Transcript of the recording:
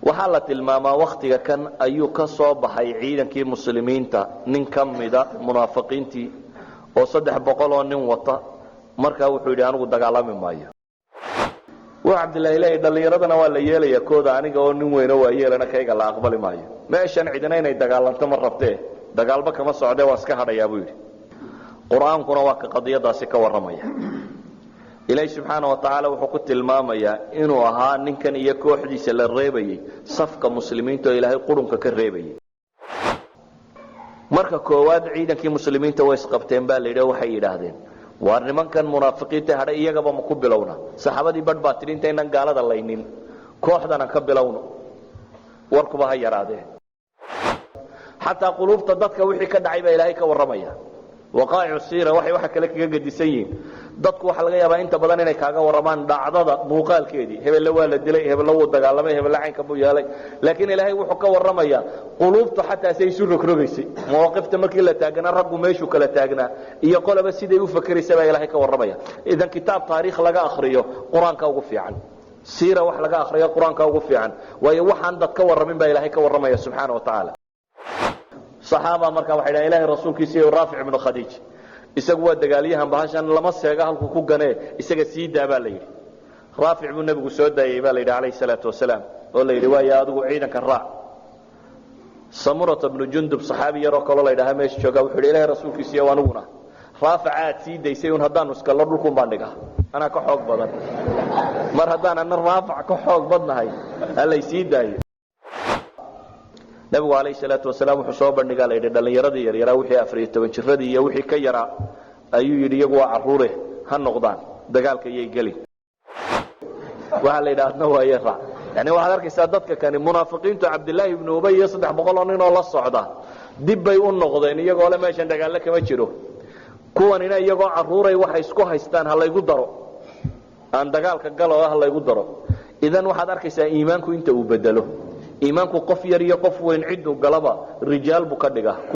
waxaa la tilmaamaa waqtiga kan ayuu ka soo baxay ciidankii muslimiinta nin ka mida munaafiqiintii oo 300 oo nin wata markaa wuxuu yidhi anigu dagaalami maayo waa Cabdilaahi ilaahay dhalinyaradana waa la yeelaya kooda aniga oo nin weyn oo waa yeelana kayga la aqbali maayo meeshan cidina inay dagaalanto ma rabtee dagaalba kama socdee waa iska hadhayaa buu yidhi quraankuna waa ka qadiyadaasi ka waramaya ilaahay subxaanahu wa ta'aala wuxuu ku tilmaamayaa inuu ahaa ninkan iyo kooxdiisa la reebayay safka muslimiinta oo ilaahay qurunka ka reebayay marka koowaad ciidankii muslimiinta way isqabteen baa la yidhi waxay yidhaahdeen waa nimankan munaafiqiinta hadha iyagaba ma ku bilowna saxaabadii badh baa tirinta inaan gaalada laynin kooxdana ka bilowno warkuba ha yaraadee xataa quluubta dadka wixii ka dhacay baa ilaahay ka waramaya waqaa'icu siira waxay waxa kale kaga gadisan yihiin dadku waxa laga yaabaa inta badan inay kaaga waramaan dhacdada muuqaalkeedii hebel waa la dilay hebel wuu dagaalamay hebel caynka buu yeelay laakiin ilaahay wuxuu ka waramayaa quluubtu xataa say isu rogrogaysay mawaqifta markii la taagnaa raggu meeshu kala taagnaa iyo qolaba siday u fakaraysay baa ilaahay ka waramaya idan kitaab taariikh laga akhriyo quraanka ugu fiican siira wax laga akhriyo quraanka ugu fiican waayo waxaan dad ka waramin baa ilaahay ka waramaya subxaanahu wa ta'aala صحابة مركا وحيدا إلهي رسول كيسي رافع بن خديج إساقوا الدقاليهم بهاشان لما سيقا هلكو كوغاني إساقا سيدا بالي رافع بن نبي سودا بالي عليه الصلاة والسلام والله رواية أدو عينك الراع سمرة بن جندب صحابي يروك الله إلهي ميش شوقا وحيدا إلهي رسول كيسي وانونا رافعات سيدا يسيون هدان وسكالر لكم باندقا أنا كحوق بدن مر هدان أنا الرافع كحوق بدن هاي هلا يسيدا nabigu alayhi salaatu wasalaam wuxuu soo bandhigaa leeyahay dhalinyaradii yaryar wixii 14 jiradii iyo wixii ka yara ayuu yiri iyagu waa caruure ha noqdaan dagaalka ayay galin waxa la yiraahdo waa yara yani waxa arkaysaa dadka kani munaafiqiintu Abdullah ibn Ubay 300 nin oo la socda dib bay u noqdeen iyagoo la meeshan dagaal kama jiro kuwanina iyagoo caruuray waxa isku haystaan hal igu daro aan dagaalka galo hal igu daro idan waxaad arkaysaa iimaanku inta uu bedelo iimaanku qof yar iyo qof weyn cidu galaba rijaal bu ka dhigaa